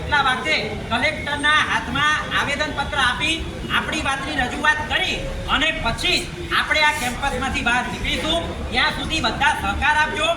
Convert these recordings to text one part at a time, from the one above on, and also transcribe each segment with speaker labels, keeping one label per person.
Speaker 1: એટલા વાગે કલેક્ટરના હાથમાં આવેદનપત્ર આપી આપણી વાતની રજૂઆત કરી અને પછી આપણે આ કેમ્પસમાંથી બહાર નીકળીશું. ત્યાં સુધી બધા સહકાર આપજો.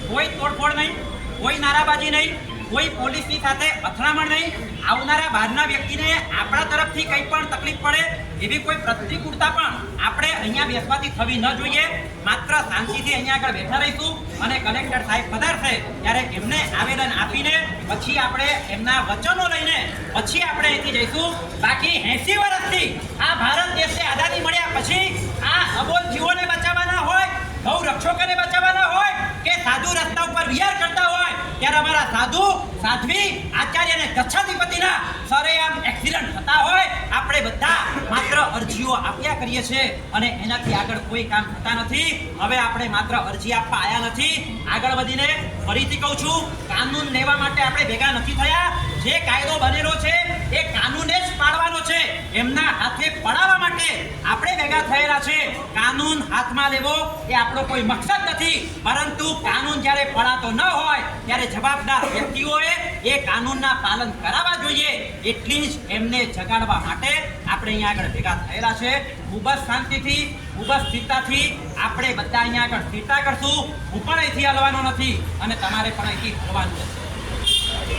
Speaker 1: કોઈ તોડફોડ નહીં, કોઈ નારાબાજી નહીં, કોઈ પોલીસની સાથે અથડામણ નહીં. આવનારા બહારના વ્યક્તિને આપણા તરફથી કંઈ પણ તકલીફ પડે એવી કોઈ પ્રતિકૂળતા પણ આપણે અહીંયા બેસવાથી થવી ન જોઈએ. માત્ર શાંતિથી અહીંયા આગળ બેઠા રહીશું અને કલેક્ટર સાહેબ પધારશે ત્યારે એમને આવેદન આપીને પછી આપણે એમના વચનો લઈને પછી આપણે અહીંથી જઈશું. બાકી 80 વર્ષથી આ ભારત દેશને આઝાદી મળ્યા પછી આ અબોલ જીવોને બચાવવાના હોય, ગૌ રક્ષકોને બચાવવાના હોય કે સાધુ રસ્તા ઉપર વિહાર કરતા હોય ત્યારે અમારા સાધુ સાધ્વી આચાર્ય અને ગચ્છાધિપતિના સરેઆમ એક્સિડન્ટ થતા હોય આપણે બધા માત્ર અરજીઓ આપ્યા કરીએ છીએ અને એનાથી આગળ કોઈ કામ થતા નથી. હવે આપણે માત્ર અરજી આપવા આવ્યા નથી. આગળ વધીને ફરીથી કહું છું, કાનૂન લેવા માટે આપણે ભેગા નથી થયા. જે કાયદો બનેલો છે એ કાનૂને જ પાડવાનો છે. એમના હાથે પડાવવા માટે આપણે ભેગા થયેલા છે. કાનૂન હાથમાં લેવો એ આપણો કોઈ મકસદ નથી, પરંતુ કાનૂન જ્યારે પડાતો ન હોય ત્યારે જવાબદાર વ્યક્તિઓએ એ કાનૂનના પાલન કરાવવા જોઈએ. એટલી જ એમને જગાડવા માટે આપણે અહીંયા આગળ ભેગા થયેલા છે. ખૂબ જ શાંતિથી, ખૂબ જ સ્થિરતાથી આપણે બધા અહીંયા આગળ સ્થિરતા કરશું. હું પણ અહીંથી હલવાનો નથી અને તમારે પણ અહીંથી હલવાનું નથી.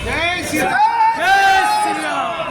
Speaker 2: જય શ્રી રામ. જય શ્રી રામ.